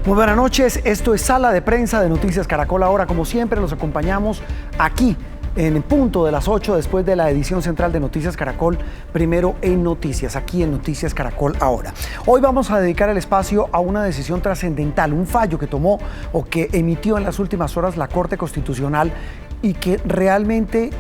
Muy buenas noches, esto es Sala de Prensa de Noticias Caracol. Ahora, como siempre, los acompañamos aquí en punto de las 8 después de la edición central de Noticias Caracol, primero en Noticias, aquí en Noticias Caracol Ahora. Hoy vamos a dedicar el espacio a una decisión trascendental, un fallo que tomó o que emitió en las últimas horas la Corte Constitucional y que realmente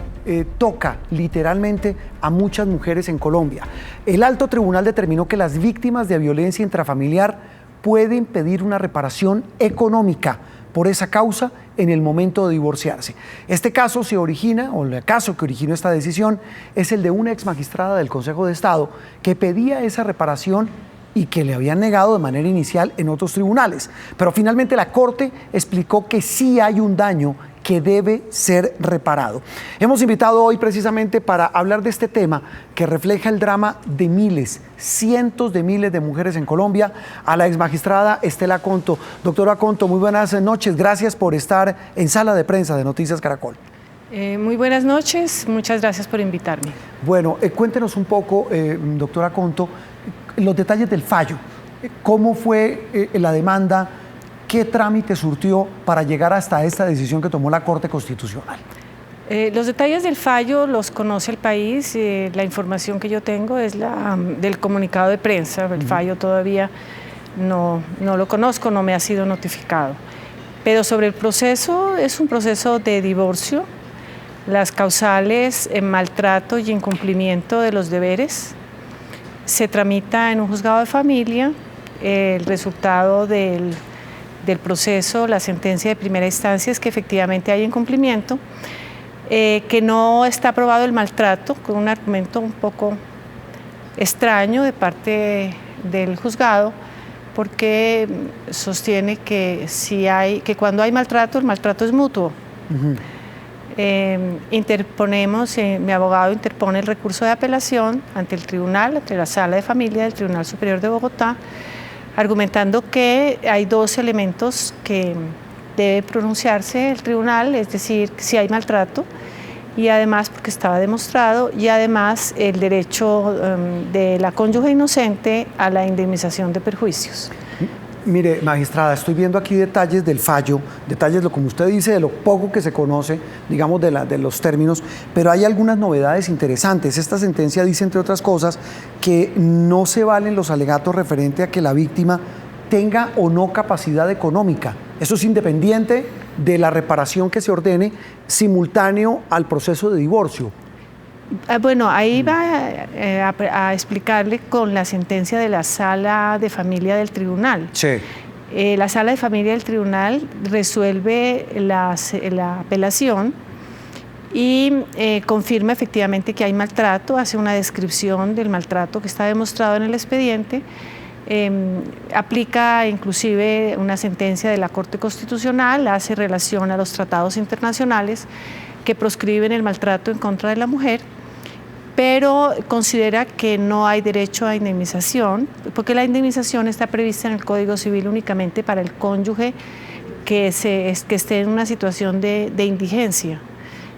toca literalmente a muchas mujeres en Colombia. El Alto Tribunal determinó que las víctimas de violencia intrafamiliar pueden pedir una reparación económica por esa causa en el momento de divorciarse. Este caso se origina, o el caso que originó esta decisión, es el de una ex magistrada del Consejo de Estado que pedía esa reparación y que le habían negado de manera inicial en otros tribunales. Pero finalmente la Corte explicó que sí hay un daño que debe ser reparado. Hemos invitado hoy precisamente para hablar de este tema que refleja el drama de miles, cientos de miles de mujeres en Colombia, a la exmagistrada Estela Conto. Doctora Conto, muy buenas noches, gracias por estar en Sala de Prensa de Noticias Caracol. Muy buenas noches, muchas gracias por invitarme. Bueno, cuéntenos un poco, doctora Conto, los detalles del fallo. ¿Cómo fue la demanda? ¿Qué trámite surtió para llegar hasta esta decisión que tomó la Corte Constitucional? Los detalles del fallo los conoce el país. La información que yo tengo es la del comunicado de prensa. El fallo todavía no lo conozco, no me ha sido notificado. Pero sobre el proceso, es un proceso de divorcio. Las causales en maltrato y incumplimiento de los deberes se tramita en un juzgado de familia. El resultado del proceso, la sentencia de primera instancia es que efectivamente hay incumplimiento, que no está aprobado el maltrato, con un argumento un poco extraño de parte del juzgado, porque sostiene que que cuando hay maltrato, el maltrato es mutuo. Interponemos, mi abogado interpone el recurso de apelación ante el tribunal, ante la Sala de Familia del Tribunal Superior de Bogotá, argumentando que hay dos elementos que debe pronunciarse el tribunal, es decir, si hay maltrato, y además porque estaba demostrado, y además el derecho de la cónyuge inocente a la indemnización de perjuicios. Mire, magistrada, estoy viendo aquí detalles del fallo, detalles, como usted dice, de lo poco que se conoce, digamos, de los términos, pero hay algunas novedades interesantes. Esta sentencia dice, entre otras cosas, que no se valen los alegatos referentes a que la víctima tenga o no capacidad económica. Eso es independiente de la reparación que se ordene simultáneo al proceso de divorcio. Bueno, ahí va a explicarle con la sentencia de la Sala de Familia del Tribunal. Sí. La Sala de Familia del Tribunal resuelve la apelación y confirma efectivamente que hay maltrato, hace una descripción del maltrato que está demostrado en el expediente, aplica inclusive una sentencia de la Corte Constitucional, hace relación a los tratados internacionales que proscriben el maltrato en contra de la mujer, pero considera que no hay derecho a indemnización, porque la indemnización está prevista en el Código Civil únicamente para el cónyuge que esté en una situación de indigencia,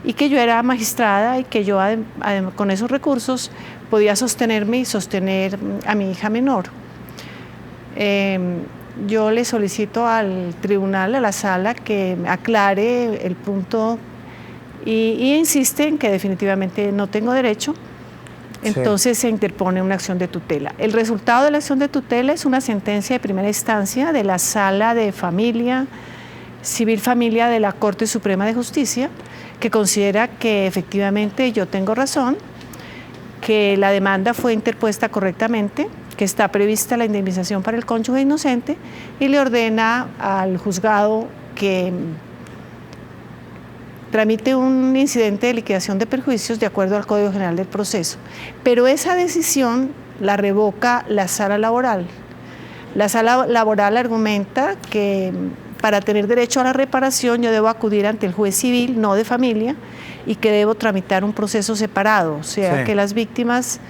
y que yo era magistrada y que yo con esos recursos podía sostenerme y sostener a mi hija menor. Yo le solicito al tribunal, a la sala, que aclare el punto y insiste en que definitivamente no tengo derecho. Entonces se interpone una acción de tutela. El resultado de la acción de tutela es una sentencia de primera instancia de la Sala de Familia, Civil Familia de la Corte Suprema de Justicia, que considera que efectivamente yo tengo razón, que la demanda fue interpuesta correctamente, que está prevista la indemnización para el cónyuge inocente, y le ordena al juzgado que tramite un incidente de liquidación de perjuicios de acuerdo al Código General del Proceso. Pero esa decisión la revoca la Sala Laboral. La Sala Laboral argumenta que para tener derecho a la reparación yo debo acudir ante el juez civil, no de familia, y que debo tramitar un proceso separado, o sea, que las víctimas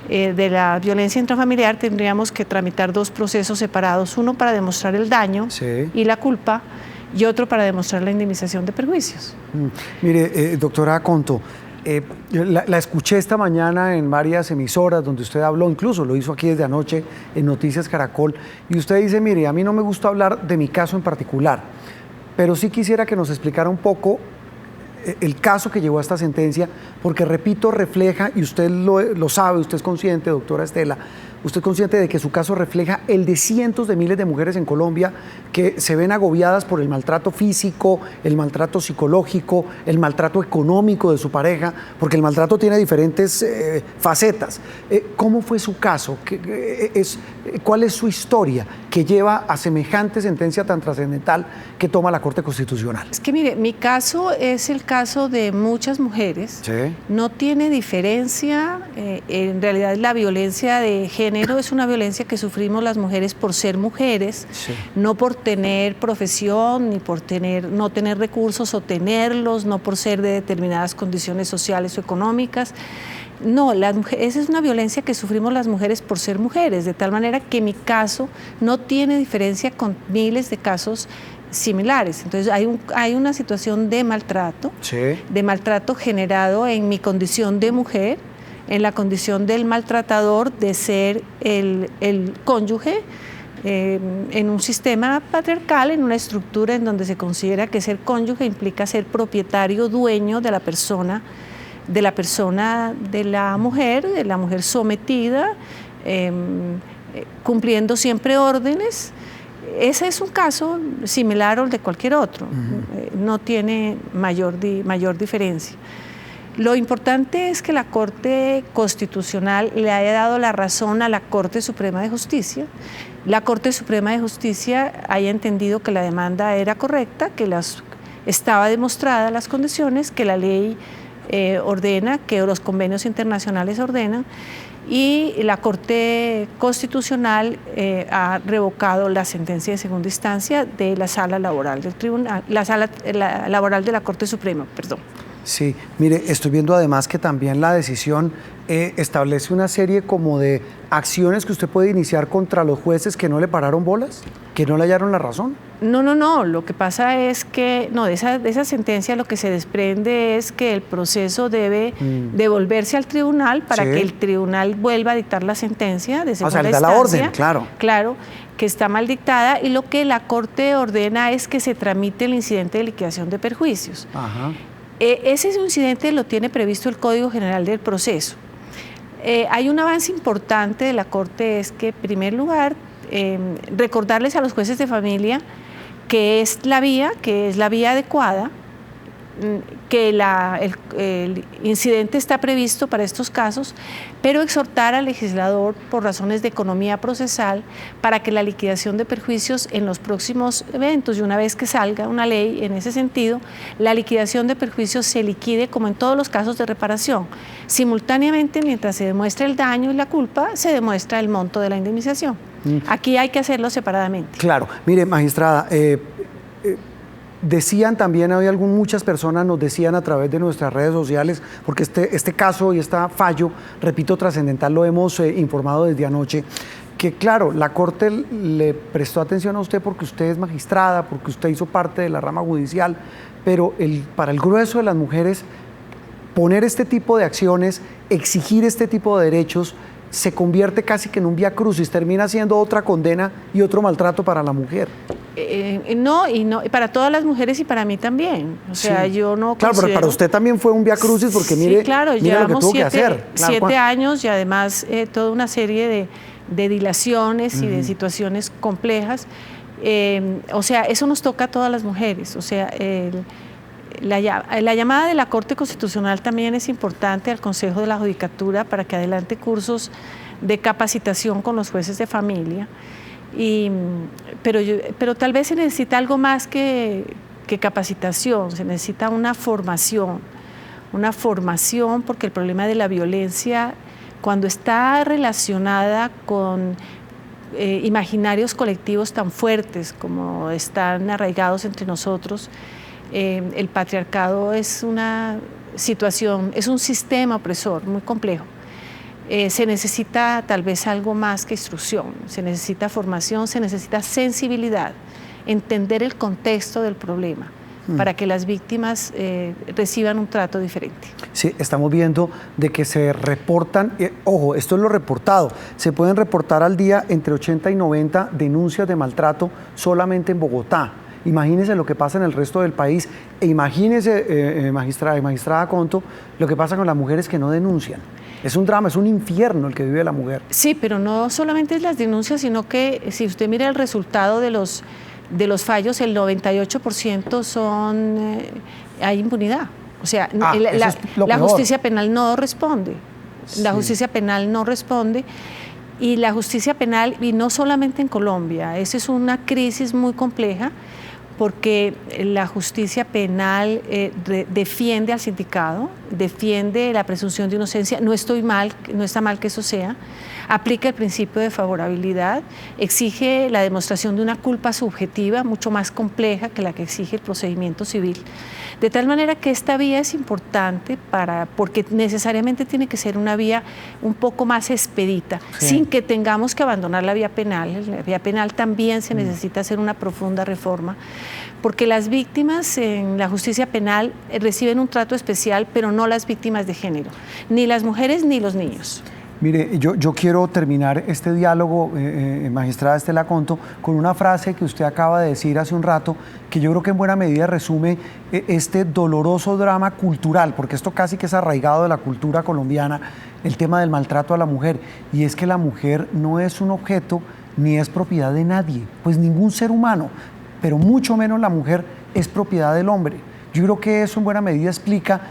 de la violencia intrafamiliar tendríamos que tramitar dos procesos separados, uno para demostrar el daño y la culpa, y otro para demostrar la indemnización de perjuicios. Mire, doctora Conto, La escuché esta mañana en varias emisoras donde usted habló, incluso lo hizo aquí desde anoche en Noticias Caracol, y usted dice, mire, a mí no me gusta hablar de mi caso en particular, pero sí quisiera que nos explicara un poco el caso que llevó a esta sentencia, porque repito, refleja, y usted lo sabe, usted es consciente, doctora Estela, usted es consciente de que su caso refleja el de cientos de miles de mujeres en Colombia que se ven agobiadas por el maltrato físico, el maltrato psicológico, el maltrato económico de su pareja, porque el maltrato tiene diferentes facetas. ¿Cómo fue su caso? ¿Cuál es su historia que lleva a semejante sentencia tan trascendental que toma la Corte Constitucional? Es que mire, mi caso es el caso de muchas mujeres. Sí. No tiene diferencia, en realidad la violencia de género es una violencia que sufrimos las mujeres por ser mujeres, sí, no por tener profesión, ni por no tener recursos o tenerlos, no por ser de determinadas condiciones sociales o económicas. No, esa es una violencia que sufrimos las mujeres por ser mujeres, de tal manera que mi caso no tiene diferencia con miles de casos similares. Entonces hay una situación de maltrato, sí, de maltrato generado en mi condición de mujer, en la condición del maltratador, de ser el cónyuge, en un sistema patriarcal, en una estructura en donde se considera que ser cónyuge implica ser propietario, dueño de la persona, de la mujer sometida, cumpliendo siempre órdenes. Ese es un caso similar al de cualquier otro, no tiene mayor diferencia. Lo importante es que la Corte Constitucional le haya dado la razón a la Corte Suprema de Justicia. La Corte Suprema de Justicia haya entendido que la demanda era correcta, que estaba demostrada las condiciones, que la ley ordena, que los convenios internacionales ordenan, y la Corte Constitucional ha revocado la sentencia de segunda instancia de la sala laboral del tribunal, la sala laboral de la Corte Suprema, perdón. Sí, mire, estoy viendo además que también la decisión establece una serie como de acciones que usted puede iniciar contra los jueces que no le pararon bolas, que no le hallaron la razón. No, lo que pasa es que, de esa sentencia lo que se desprende es que el proceso debe devolverse al tribunal para, sí, que el tribunal vuelva a dictar la sentencia de segunda instancia. O sea, le da la orden, claro. Claro, que está mal dictada, y lo que la Corte ordena es que se tramite el incidente de liquidación de perjuicios. Ajá. Ese incidente lo tiene previsto el Código General del Proceso. Hay un avance importante de la Corte, es que, en primer lugar, recordarles a los jueces de familia que es la vía adecuada, que el incidente está previsto para estos casos, pero exhortar al legislador por razones de economía procesal para que la liquidación de perjuicios en los próximos eventos, y una vez que salga una ley en ese sentido, la liquidación de perjuicios se liquide como en todos los casos de reparación. Simultáneamente, mientras se demuestra el daño y la culpa, se demuestra el monto de la indemnización. Aquí hay que hacerlo separadamente. Claro. Mire, magistrada, decían también, muchas personas nos decían a través de nuestras redes sociales, porque este caso y este fallo, repito, trascendental, lo hemos informado desde anoche, que claro, la Corte le prestó atención a usted porque usted es magistrada, porque usted hizo parte de la rama judicial, pero para el grueso de las mujeres, poner este tipo de acciones, exigir este tipo de derechos, se convierte casi que en un vía crucis, termina siendo otra condena y otro maltrato para la mujer. No, para todas las mujeres y para mí también. O sea, sí, yo no claro, considero... pero para usted también fue un vía crucis porque sí, claro, mire lo que tuvo que hacer. Claro, 7 años y además toda una serie de dilaciones y de situaciones complejas. O sea, eso nos toca a todas las mujeres. O sea, la llamada de la Corte Constitucional también es importante al Consejo de la Judicatura para que adelante cursos de capacitación con los jueces de familia. Pero tal vez se necesita algo más que capacitación, se necesita una formación porque el problema de la violencia, cuando está relacionada con imaginarios colectivos tan fuertes como están arraigados entre nosotros, el patriarcado es una situación, es un sistema opresor muy complejo. Se necesita tal vez algo más que instrucción, se necesita formación, se necesita sensibilidad, entender el contexto del problema. para que las víctimas reciban un trato diferente. Sí, estamos viendo de que se reportan, ojo, esto es lo reportado, se pueden reportar al día entre 80 y 90 denuncias de maltrato solamente en Bogotá. Imagínense lo que pasa en el resto del país e imagínense, magistrada Conto, lo que pasa con las mujeres que no denuncian. Es un drama, es un infierno el que vive la mujer. Sí, pero no solamente es las denuncias, sino que si usted mira el resultado de los fallos, el 98% hay impunidad. O sea, la justicia penal no responde. Sí. La justicia penal no responde. Y la justicia penal, y no solamente en Colombia, esa es una crisis muy compleja, porque la justicia penal defiende al sindicado, defiende la presunción de inocencia, no está mal que eso sea, aplica el principio de favorabilidad, exige la demostración de una culpa subjetiva mucho más compleja que la que exige el procedimiento civil. De tal manera que esta vía es importante porque necesariamente tiene que ser una vía un poco más expedita, sí, sin que tengamos que abandonar la vía penal. La vía penal también se necesita hacer una profunda reforma, porque las víctimas en la justicia penal reciben un trato especial, pero no las víctimas de género, ni las mujeres ni los niños. Mire, yo quiero terminar este diálogo, magistrada Estela Conto, con una frase que usted acaba de decir hace un rato, que yo creo que en buena medida resume este doloroso drama cultural, porque esto casi que es arraigado de la cultura colombiana, el tema del maltrato a la mujer, y es que la mujer no es un objeto ni es propiedad de nadie, pues ningún ser humano, pero mucho menos la mujer es propiedad del hombre. Yo creo que eso en buena medida explica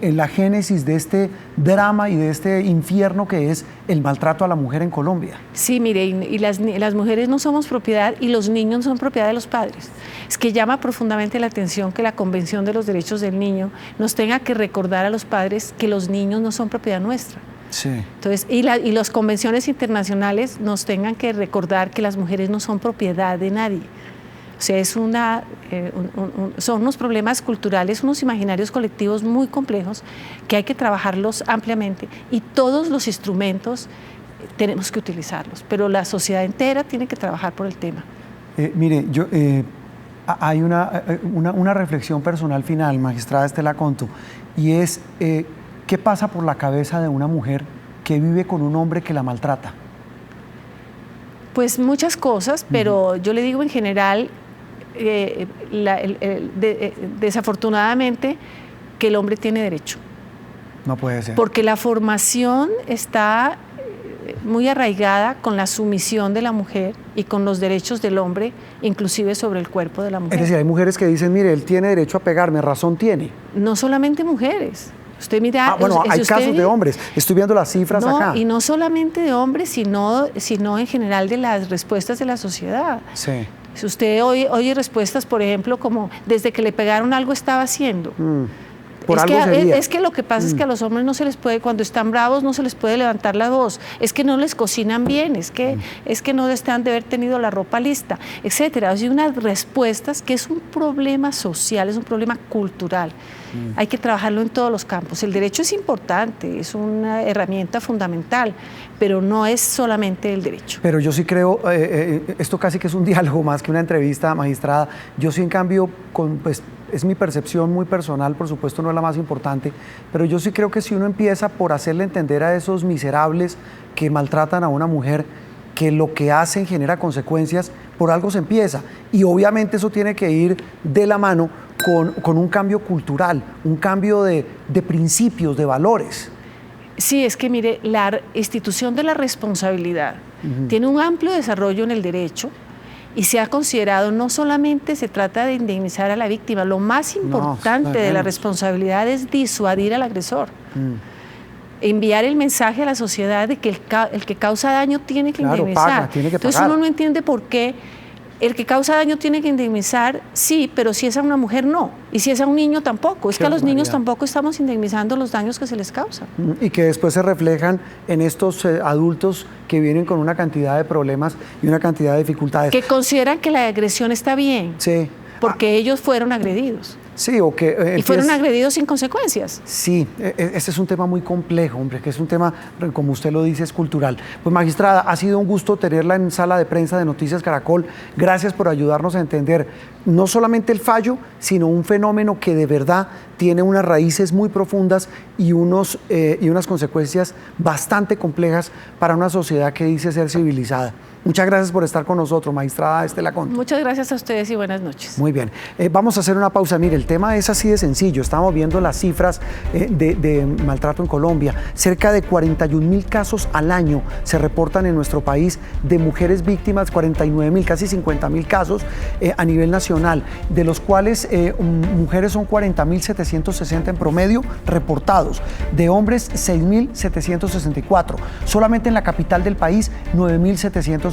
la génesis de este drama y de este infierno que es el maltrato a la mujer en Colombia. Sí, mire, y las mujeres no somos propiedad y los niños no son propiedad de los padres. Es que llama profundamente la atención que la Convención de los Derechos del Niño nos tenga que recordar a los padres que los niños no son propiedad nuestra. Sí. Entonces, y las convenciones internacionales nos tengan que recordar que las mujeres no son propiedad de nadie. O sea, son unos problemas culturales, unos imaginarios colectivos muy complejos que hay que trabajarlos ampliamente y todos los instrumentos tenemos que utilizarlos, pero la sociedad entera tiene que trabajar por el tema. Mire, hay una reflexión personal final, magistrada Estela Conto, y es ¿qué pasa por la cabeza de una mujer que vive con un hombre que la maltrata? Pues muchas cosas, pero yo le digo en general, desafortunadamente, que el hombre tiene derecho. No puede ser. Porque la formación está muy arraigada con la sumisión de la mujer y con los derechos del hombre, inclusive sobre el cuerpo de la mujer. Es decir, hay mujeres que dicen, mire, él tiene derecho a pegarme, razón tiene. No solamente mujeres. Usted mira, bueno, hay casos de hombres, estoy viendo las cifras acá. Y no solamente de hombres, sino en general de las respuestas de la sociedad. Sí. Si usted oye respuestas, por ejemplo, como desde que le pegaron algo estaba haciendo. Es que lo que pasa es que a los hombres no se les puede, cuando están bravos no se les puede levantar la voz, es que no les cocinan bien, es que no están de haber tenido la ropa lista, etcétera. Hay unas respuestas que es un problema social, es un problema cultural. Hay que trabajarlo en todos los campos. El derecho es importante, es una herramienta fundamental, pero no es solamente el derecho. Pero yo sí creo, esto casi que es un diálogo más que una entrevista, magistrada. Yo sí, en cambio, es mi percepción muy personal, por supuesto no es la más importante, pero yo sí creo que si uno empieza por hacerle entender a esos miserables que maltratan a una mujer que lo que hacen genera consecuencias, por algo se empieza. Y obviamente eso tiene que ir de la mano con un cambio cultural, un cambio de principios, de valores. Sí, es que mire, la institución de la responsabilidad tiene un amplio desarrollo en el derecho y se ha considerado, no solamente se trata de indemnizar a la víctima, lo más importante de la responsabilidad es disuadir al agresor. Enviar el mensaje a la sociedad de que el que causa daño tiene que indemnizar. Tiene que Entonces pagar. uno no entiende por qué el que causa daño tiene que indemnizar, sí, pero si es a una mujer no, y si es a un niño tampoco. Es que a los niños tampoco estamos indemnizando los daños que se les causan. Y que después se reflejan en estos adultos que vienen con una cantidad de problemas y una cantidad de dificultades. Que consideran que la agresión está bien, sí, porque ellos fueron agredidos. Sí, o que... y fueron agredidos sin consecuencias. Sí, ese es un tema muy complejo, hombre, que es un tema, como usted lo dice, es cultural. Pues magistrada, ha sido un gusto tenerla en sala de prensa de Noticias Caracol. Gracias por ayudarnos a entender no solamente el fallo, sino un fenómeno que de verdad tiene unas raíces muy profundas y unas consecuencias bastante complejas para una sociedad que dice ser civilizada. Muchas gracias por estar con nosotros, magistrada Estela Conto. Muchas gracias a ustedes y buenas noches. Muy bien. Vamos a hacer una pausa. Mire, el tema es así de sencillo. Estamos viendo las cifras de maltrato en Colombia. Cerca de 41.000 casos al año se reportan en nuestro país de mujeres víctimas, 49.000, casi 50.000 casos a nivel nacional, de los cuales mujeres son 40.760 en promedio reportados, de hombres 6.764. Solamente en la capital del país, 9.758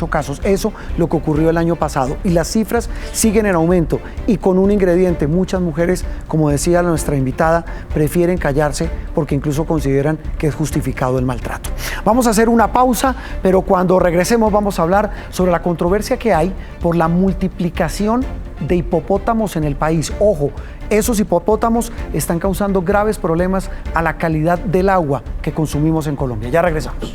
casos. Eso lo que ocurrió el año pasado. Y las cifras siguen en aumento. Y con un ingrediente, muchas mujeres, como decía nuestra invitada, prefieren callarse porque incluso consideran que es justificado el maltrato. Vamos a hacer una pausa, pero cuando regresemos vamos a hablar sobre la controversia que hay por la multiplicación de hipopótamos en el país. Ojo, esos hipopótamos están causando graves problemas a la calidad del agua que consumimos en Colombia. Ya regresamos.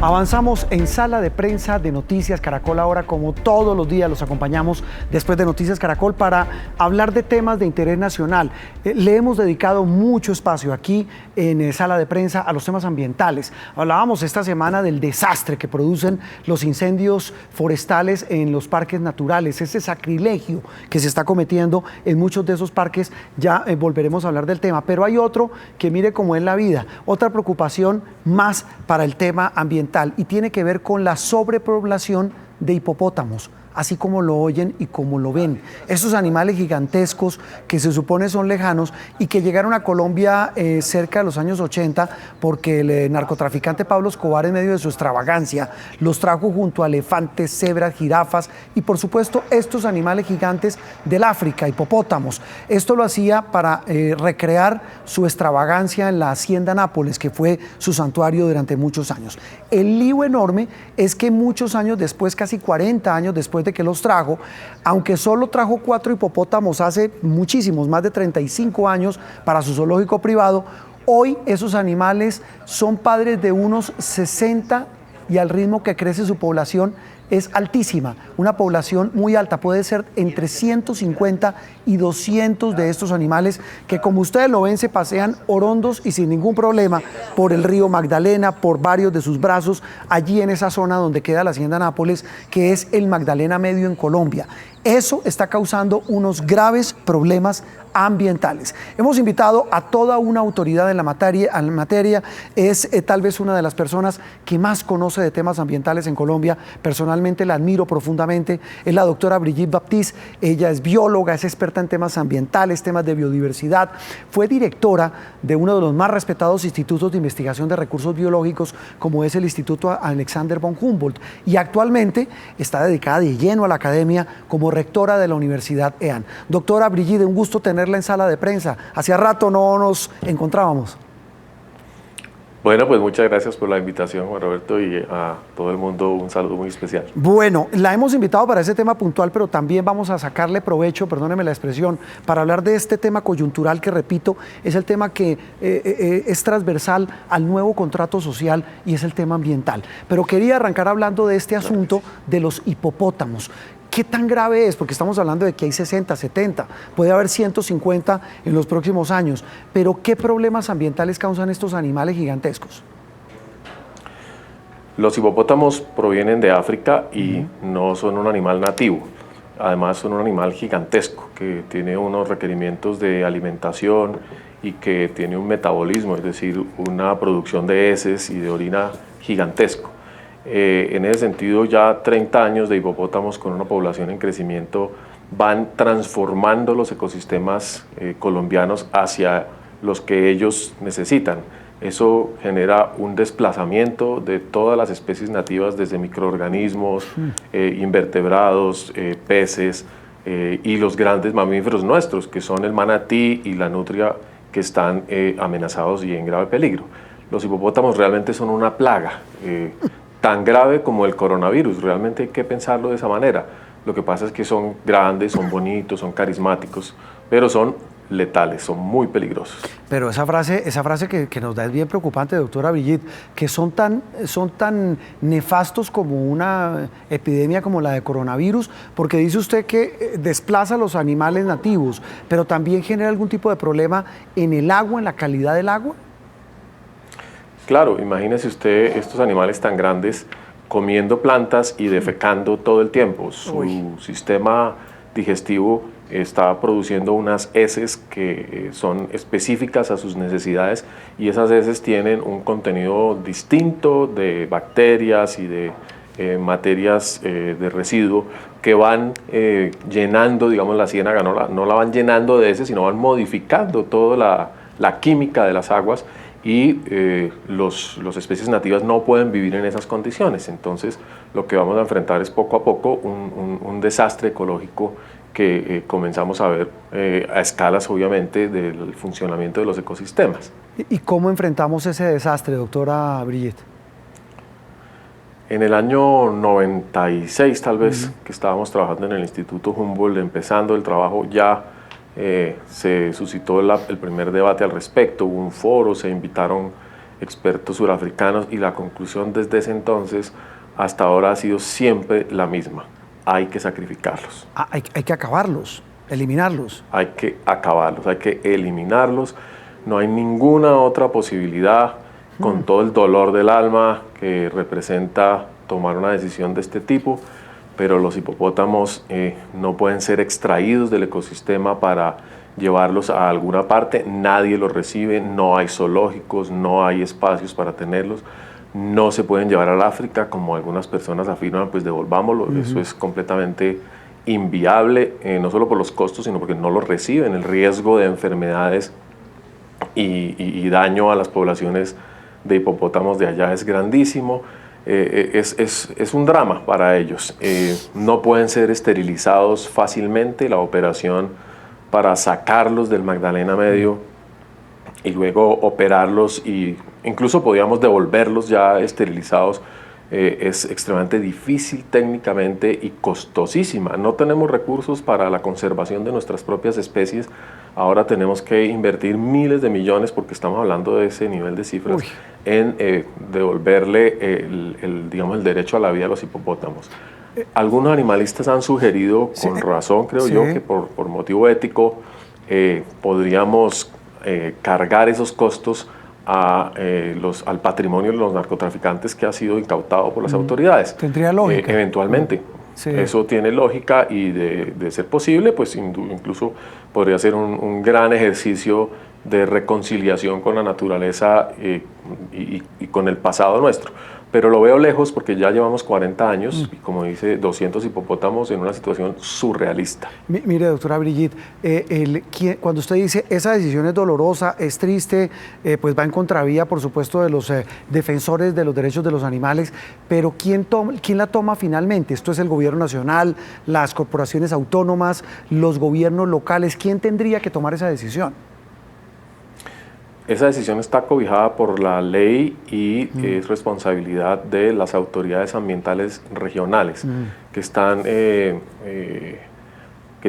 Avanzamos en sala de prensa de Noticias Caracol. Ahora, como todos los días, los acompañamos después de Noticias Caracol para hablar de temas de interés nacional. Le hemos dedicado mucho espacio aquí en sala de prensa a los temas ambientales. Hablábamos esta semana del desastre que producen los incendios forestales en los parques naturales, ese sacrilegio que se está cometiendo en muchos de esos parques. Ya volveremos a hablar del tema, pero hay otro que mire cómo es la vida, otra preocupación más para el tema ambiental, y tiene que ver con la sobrepoblación de hipopótamos, así como lo oyen y como lo ven. Esos animales gigantescos que se supone son lejanos y que llegaron a Colombia cerca de los años 80 porque el narcotraficante Pablo Escobar, en medio de su extravagancia, los trajo junto a elefantes, cebras, jirafas y por supuesto estos animales gigantes del África, hipopótamos. Esto lo hacía para recrear su extravagancia en la Hacienda Nápoles, que fue su santuario durante muchos años. El lío enorme es que muchos años después, casi 40 años después de que los trajo, aunque solo trajo 4 hipopótamos hace muchísimos, más de 35 años para su zoológico privado, hoy esos animales son padres de unos 60 y al ritmo que crece su población es altísima, una población muy alta, puede ser entre 150 y 200 de estos animales que, como ustedes lo ven, se pasean orondos y sin ningún problema por el río Magdalena, por varios de sus brazos, allí en esa zona donde queda la Hacienda Nápoles, que es el Magdalena Medio en Colombia. Eso está causando unos graves problemas ambientales. Hemos invitado a toda una autoridad en la materia, es tal vez una de las personas que más conoce de temas ambientales en Colombia. Personalmente la admiro profundamente, es la doctora Brigitte Baptiste. Ella es bióloga, es experta en temas ambientales, temas de biodiversidad, fue directora de uno de los más respetados institutos de investigación de recursos biológicos, como es el Instituto Alexander von Humboldt, y actualmente está dedicada de lleno a la academia como rectora de la Universidad EAN. Doctora Brigitte, un gusto tenerla en sala de prensa. Hacía rato no nos encontrábamos. Bueno, pues muchas gracias por la invitación, Juan Roberto, y a todo el mundo un saludo muy especial. Bueno, la hemos invitado para ese tema puntual, pero también vamos a sacarle provecho, perdóneme la expresión, para hablar de este tema coyuntural que, repito, es el tema que es transversal al nuevo contrato social y es el tema ambiental. Pero quería arrancar hablando de este asunto de los hipopótamos. ¿Qué tan grave es? Porque estamos hablando de que hay 60, 70, puede haber 150 en los próximos años, pero ¿qué problemas ambientales causan estos animales gigantescos? Los hipopótamos provienen de África y no son un animal nativo. Además son un animal gigantesco que tiene unos requerimientos de alimentación y que tiene un metabolismo, es decir, una producción de heces y de orina gigantesco. En ese sentido, ya 30 años de hipopótamos con una población en crecimiento van transformando los ecosistemas colombianos hacia los que ellos necesitan. Eso genera un desplazamiento de todas las especies nativas, desde microorganismos, invertebrados, peces y los grandes mamíferos nuestros, que son el manatí y la nutria, que están amenazados y en grave peligro. Los hipopótamos realmente son una plaga. tan grave como el coronavirus. Realmente hay que pensarlo de esa manera. Lo que pasa es que son grandes, son bonitos, son carismáticos, pero son letales, son muy peligrosos. Pero esa frase que nos da es bien preocupante, doctora Brigitte, que son tan nefastos como una epidemia como la de coronavirus, porque dice usted que desplaza a los animales nativos, pero también genera algún tipo de problema en el agua, en la calidad del agua. Claro, imagínese usted estos animales tan grandes comiendo plantas y defecando todo el tiempo. Su sistema digestivo está produciendo unas heces que son específicas a sus necesidades, y esas heces tienen un contenido distinto de bacterias y de materias de residuo que van llenando, digamos, la ciénaga. No la van llenando de heces, sino van modificando toda la química de las aguas, y las especies nativas no pueden vivir en esas condiciones. Entonces lo que vamos a enfrentar es poco a poco un desastre ecológico que comenzamos a ver a escalas, obviamente, del funcionamiento de los ecosistemas. ¿Y cómo enfrentamos ese desastre, doctora Brigitte? En el año 96, tal vez, que estábamos trabajando en el Instituto Humboldt, empezando el trabajo, ya se suscitó el primer debate al respecto. Hubo un foro, se invitaron expertos surafricanos, y la conclusión desde ese entonces hasta ahora ha sido siempre la misma: hay que sacrificarlos. Hay que acabarlos, eliminarlos. Hay que acabarlos, hay que eliminarlos. No hay ninguna otra posibilidad, con todo el dolor del alma que representa tomar una decisión de este tipo, pero los hipopótamos no pueden ser extraídos del ecosistema para llevarlos a alguna parte. Nadie los recibe, no hay zoológicos, no hay espacios para tenerlos. No se pueden llevar al África, como algunas personas afirman, pues devolvámoslo. Eso es completamente inviable, no solo por los costos, sino porque no los reciben. El riesgo de enfermedades y daño a las poblaciones de hipopótamos de allá es grandísimo. Es un drama para ellos. No pueden ser esterilizados fácilmente. La operación para sacarlos del Magdalena Medio y luego operarlos, y incluso podíamos devolverlos ya esterilizados, es extremadamente difícil técnicamente y costosísima. No tenemos recursos para la conservación de nuestras propias especies. Ahora tenemos que invertir miles de millones, porque estamos hablando de ese nivel de cifras, en devolverle digamos, el derecho a la vida a los hipopótamos. Algunos animalistas han sugerido, con razón creo yo, que por motivo ético podríamos cargar esos costos al patrimonio de los narcotraficantes que ha sido incautado por las autoridades. Tendría lógica. Eventualmente. Sí. Eso tiene lógica, y de ser posible, pues incluso podría ser un gran ejercicio de reconciliación con la naturaleza y con el pasado nuestro. Pero lo veo lejos, porque ya llevamos 40 años y, como dice, 200 hipopótamos en una situación surrealista. Mire, doctora Brigitte, cuando usted dice esa decisión es dolorosa, es triste, pues va en contravía, por supuesto, de los defensores de los derechos de los animales, pero ¿quién la toma finalmente? ¿Esto es el gobierno nacional, las corporaciones autónomas, los gobiernos locales? ¿Quién tendría que tomar esa decisión? Esa decisión está cobijada por la ley y es responsabilidad de las autoridades ambientales regionales, que están, que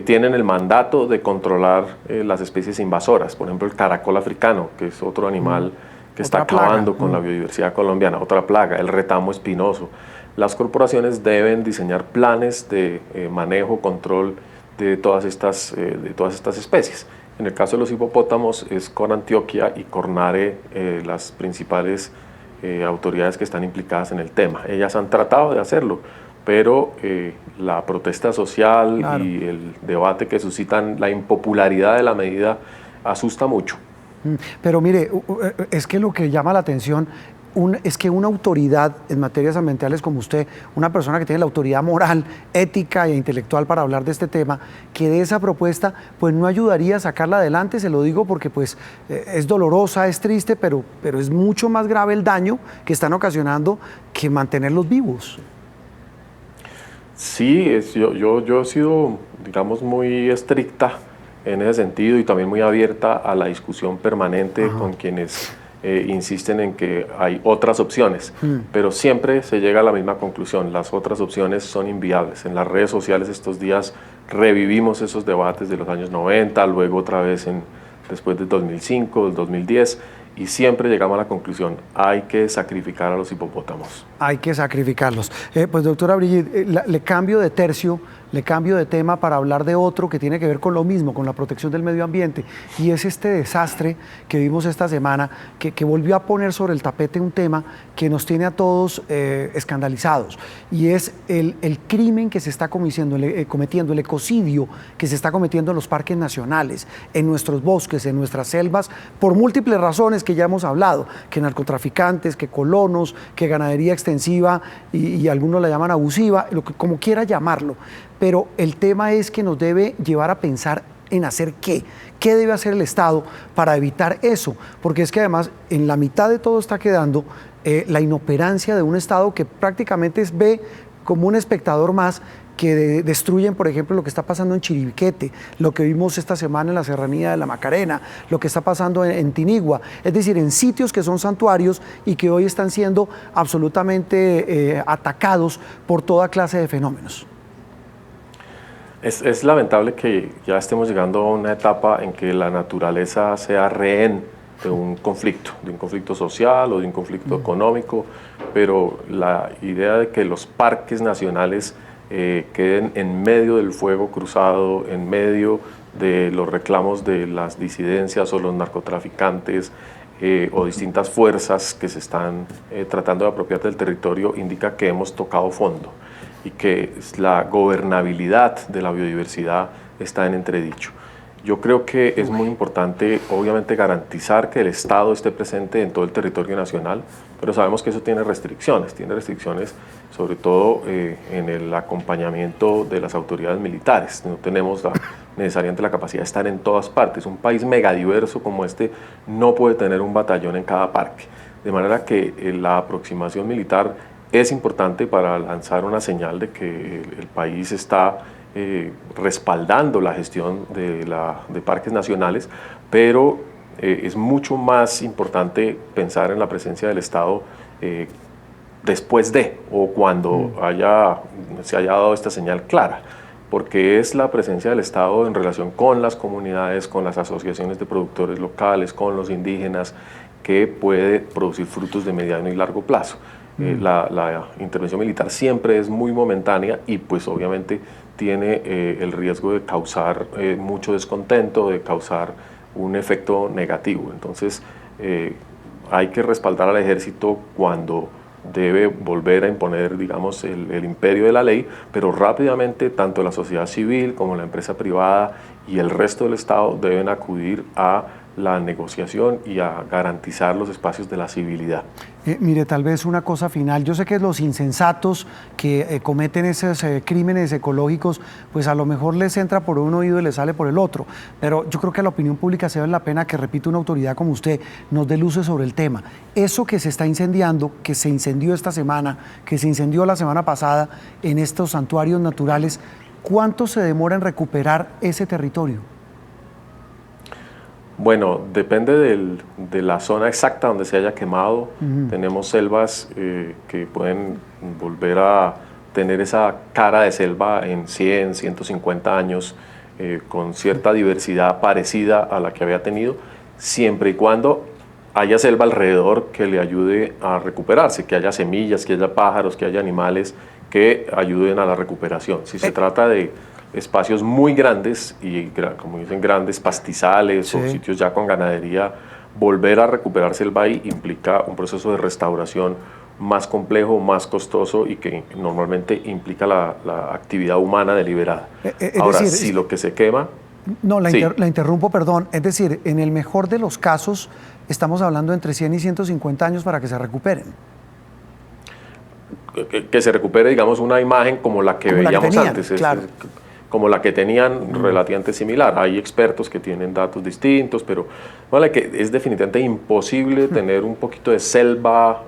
tienen el mandato de controlar las especies invasoras. Por ejemplo, el caracol africano, que es otro animal que está acabando con la biodiversidad colombiana, otra plaga, el retamo espinoso. Las corporaciones deben diseñar planes de manejo, control de todas estas especies. En el caso de los hipopótamos es Corantioquia y Cornare las principales autoridades que están implicadas en el tema. Ellas han tratado de hacerlo, pero la protesta social y el debate que suscitan, la impopularidad de la medida, asusta mucho. Pero mire, es que lo que llama la atención es que una autoridad en materias ambientales como usted, una persona que tiene la autoridad moral, ética e intelectual para hablar de este tema, que de esa propuesta pues no ayudaría a sacarla adelante. Se lo digo porque pues es dolorosa, es triste, pero es mucho más grave el daño que están ocasionando que mantenerlos vivos. Sí, yo he sido, digamos, muy estricta en ese sentido, y también muy abierta a la discusión permanente con quienes insisten en que hay otras opciones, pero siempre se llega a la misma conclusión: las otras opciones son inviables. En las redes sociales estos días revivimos esos debates de los años 90, luego otra vez después del 2005, del 2010, y siempre llegamos a la conclusión: hay que sacrificar a los hipopótamos. Hay que sacrificarlos. Pues doctora Brigitte, le cambio de tercio, le cambio de tema para hablar de otro que tiene que ver con lo mismo, con la protección del medio ambiente, y es este desastre que vimos esta semana, que volvió a poner sobre el tapete un tema que nos tiene a todos escandalizados, y es el crimen que se está cometiendo, el ecocidio que se está cometiendo en los parques nacionales, en nuestros bosques, en nuestras selvas, por múltiples razones que ya hemos hablado, que narcotraficantes, que colonos, que ganadería extensiva y algunos la llaman abusiva, como quiera llamarlo. Pero el tema es que nos debe llevar a pensar en hacer qué debe hacer el Estado para evitar eso, porque es que además en la mitad de todo está quedando la inoperancia de un Estado que prácticamente ve como un espectador más, que destruyen, por ejemplo, lo que está pasando en Chiribiquete, lo que vimos esta semana en la Serranía de la Macarena, lo que está pasando en Tinigua, es decir, en sitios que son santuarios y que hoy están siendo absolutamente atacados por toda clase de fenómenos. Es lamentable que ya estemos llegando a una etapa en que la naturaleza sea rehén de un conflicto social o de un conflicto económico, pero la idea de que los parques nacionales queden en medio del fuego cruzado, en medio de los reclamos de las disidencias o los narcotraficantes o distintas fuerzas que se están tratando de apropiar del territorio, indica que hemos tocado fondo y que la gobernabilidad de la biodiversidad está en entredicho. Yo creo que es muy importante, obviamente, garantizar que el Estado esté presente en todo el territorio nacional, pero sabemos que eso tiene restricciones sobre todo en el acompañamiento de las autoridades militares. No tenemos necesariamente la capacidad de estar en todas partes. Un país megadiverso como este no puede tener un batallón en cada parque, de manera que la aproximación militar es importante para lanzar una señal de que el país está respaldando la gestión de parques nacionales, pero es mucho más importante pensar en la presencia del Estado después de o cuando se haya dado esta señal clara, porque es la presencia del Estado en relación con las comunidades, con las asociaciones de productores locales, con los indígenas, que puede producir frutos de mediano y largo plazo. La intervención militar siempre es muy momentánea y pues obviamente tiene el riesgo de causar mucho descontento, de causar un efecto negativo. Entonces hay que respaldar al ejército cuando debe volver a imponer, digamos, el imperio de la ley, pero rápidamente tanto la sociedad civil como la empresa privada y el resto del Estado deben acudir a la negociación y a garantizar los espacios de la civilidad. Mire, tal vez una cosa final. Yo sé que los insensatos que cometen esos crímenes ecológicos, pues a lo mejor les entra por un oído y les sale por el otro, pero yo creo que a la opinión pública se vale la pena que, repito, una autoridad como usted nos dé luces sobre el tema. Eso que se está incendiando, que se incendió esta semana, que se incendió la semana pasada en estos santuarios naturales, ¿cuánto se demora en recuperar ese territorio? Bueno, depende de la zona exacta donde se haya quemado. Tenemos selvas que pueden volver a tener esa cara de selva en 100, 150 años, con cierta diversidad parecida a la que había tenido, siempre y cuando haya selva alrededor que le ayude a recuperarse, que haya semillas, que haya pájaros, que haya animales que ayuden a la recuperación. Si se trata de espacios muy grandes y, como dicen, grandes pastizales o sitios ya con ganadería, volver a recuperar selva ahí implica un proceso de restauración más complejo, más costoso y que normalmente implica la actividad humana deliberada. Ahora, decir, si lo que se quema... No, la interrumpo, perdón. Es decir, en el mejor de los casos estamos hablando entre 100 y 150 años para que se recuperen. Que se recupere, digamos, una imagen como la que veíamos antes. Claro. Como la que tenían, relativamente similar. Hay expertos que tienen datos distintos, pero vale, que es definitivamente imposible tener un poquito de selva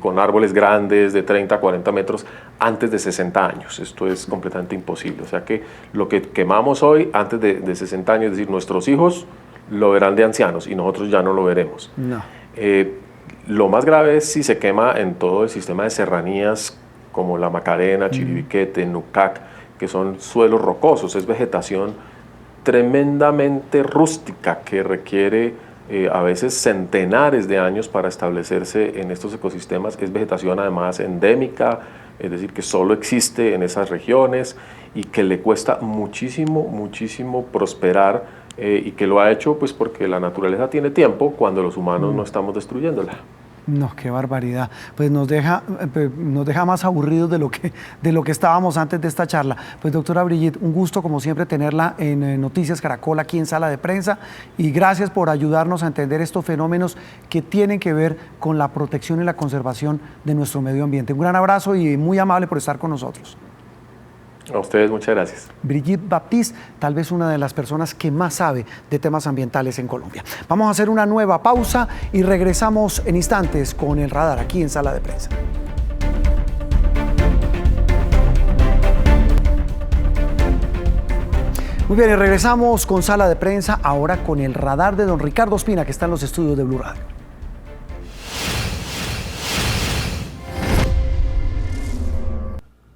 con árboles grandes de 30 a 40 metros antes de 60 años. Esto es completamente imposible. O sea que lo que quemamos hoy antes de 60 años, es decir, nuestros hijos lo verán de ancianos y nosotros ya no lo veremos. No. Lo más grave es si se quema en todo el sistema de serranías como La Macarena, Chiribiquete, Nucac, que son suelos rocosos, es vegetación tremendamente rústica que requiere a veces centenares de años para establecerse en estos ecosistemas. Es vegetación además endémica, es decir, que solo existe en esas regiones y que le cuesta muchísimo, muchísimo prosperar y que lo ha hecho pues porque la naturaleza tiene tiempo cuando los humanos no estamos destruyéndola. No, qué barbaridad. Pues nos deja más aburridos de lo que estábamos antes de esta charla. Pues doctora Brigitte, un gusto como siempre tenerla en Noticias Caracol aquí en Sala de Prensa y gracias por ayudarnos a entender estos fenómenos que tienen que ver con la protección y la conservación de nuestro medio ambiente. Un gran abrazo y muy amable por estar con nosotros. A ustedes muchas gracias. Brigitte Baptiste, tal vez una de las personas que más sabe de temas ambientales en Colombia. Vamos a hacer una nueva pausa y regresamos en instantes con el radar aquí en Sala de Prensa. Muy bien, y regresamos con Sala de Prensa, ahora con el radar de don Ricardo Ospina, que está en los estudios de Blue Radio.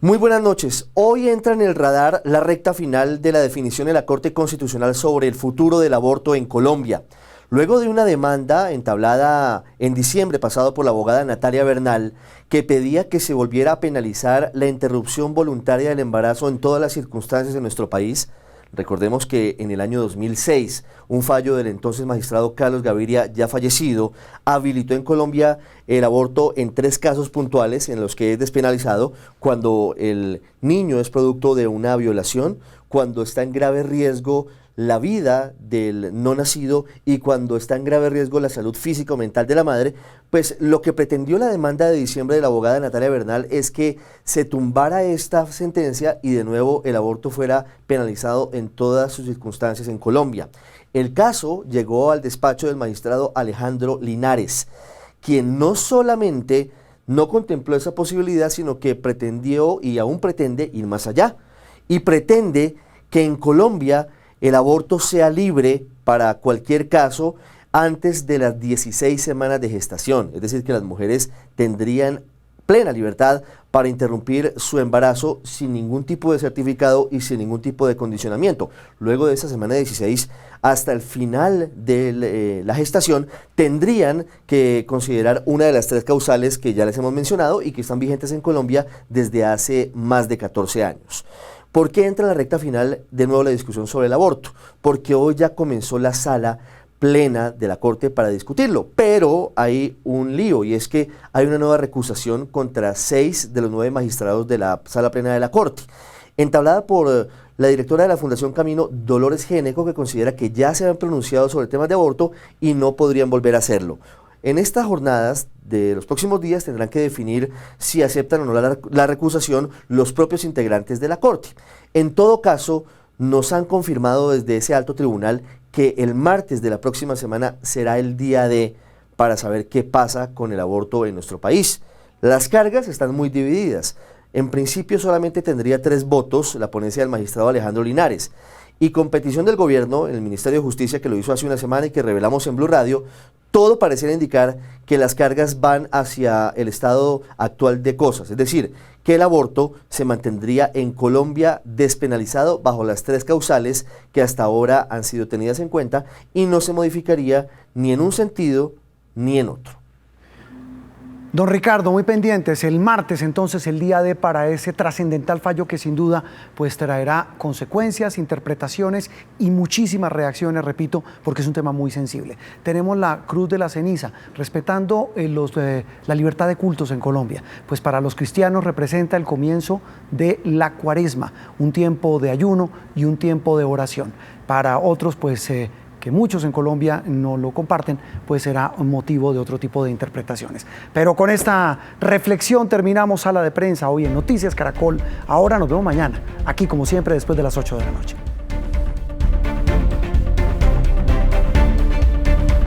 Muy buenas noches. Hoy entra en el radar la recta final de la definición de la Corte Constitucional sobre el futuro del aborto en Colombia. Luego de una demanda entablada en diciembre pasado por la abogada Natalia Bernal, que pedía que se volviera a penalizar la interrupción voluntaria del embarazo en todas las circunstancias de nuestro país. Recordemos que en el año 2006, un fallo del entonces magistrado Carlos Gaviria, ya fallecido, habilitó en Colombia el aborto en 3 casos puntuales en los que es despenalizado: cuando el niño es producto de una violación, cuando está en grave riesgo la vida del no nacido y cuando está en grave riesgo la salud física o mental de la madre. Pues lo que pretendió la demanda de diciembre de la abogada Natalia Bernal es que se tumbara esta sentencia y de nuevo el aborto fuera penalizado en todas sus circunstancias en Colombia. El caso llegó al despacho del magistrado Alejandro Linares, quien no solamente no contempló esa posibilidad, sino que pretendió y aún pretende ir más allá, y pretende que en Colombia el aborto sea libre para cualquier caso antes de las 16 semanas de gestación, es decir, que las mujeres tendrían plena libertad para interrumpir su embarazo sin ningún tipo de certificado y sin ningún tipo de condicionamiento. Luego de esa semana 16 hasta el final de la gestación tendrían que considerar una de las 3 causales que ya les hemos mencionado y que están vigentes en Colombia desde hace más de 14 años. ¿Por qué entra en la recta final de nuevo la discusión sobre el aborto? Porque hoy ya comenzó la sala plena de la Corte para discutirlo, pero hay un lío y es que hay una nueva recusación contra 6 de los 9 magistrados de la sala plena de la Corte, entablada por la directora de la Fundación Camino, Dolores Géneco, que considera que ya se han pronunciado sobre temas de aborto y no podrían volver a hacerlo. En estas jornadas de los próximos días tendrán que definir si aceptan o no la recusación los propios integrantes de la Corte. En todo caso, nos han confirmado desde ese alto tribunal que el martes de la próxima semana será el día D para saber qué pasa con el aborto en nuestro país. Las cargas están muy divididas. En principio solamente tendría 3 votos la ponencia del magistrado Alejandro Linares. Y con petición del gobierno, el Ministerio de Justicia, que lo hizo hace una semana y que revelamos en Blue Radio, todo pareciera indicar que las cargas van hacia el estado actual de cosas, es decir, que el aborto se mantendría en Colombia despenalizado bajo las 3 causales que hasta ahora han sido tenidas en cuenta y no se modificaría ni en un sentido ni en otro. Don Ricardo, muy pendientes, el martes entonces el día D para ese trascendental fallo que sin duda pues traerá consecuencias, interpretaciones y muchísimas reacciones, repito, porque es un tema muy sensible. Tenemos la Cruz de la Ceniza, respetando la libertad de cultos en Colombia, pues para los cristianos representa el comienzo de la Cuaresma, un tiempo de ayuno y un tiempo de oración. Para otros pues que muchos en Colombia no lo comparten, pues será un motivo de otro tipo de interpretaciones. Pero con esta reflexión terminamos Sala de Prensa hoy en Noticias Caracol. Ahora nos vemos mañana, aquí como siempre después de las 8 de la noche.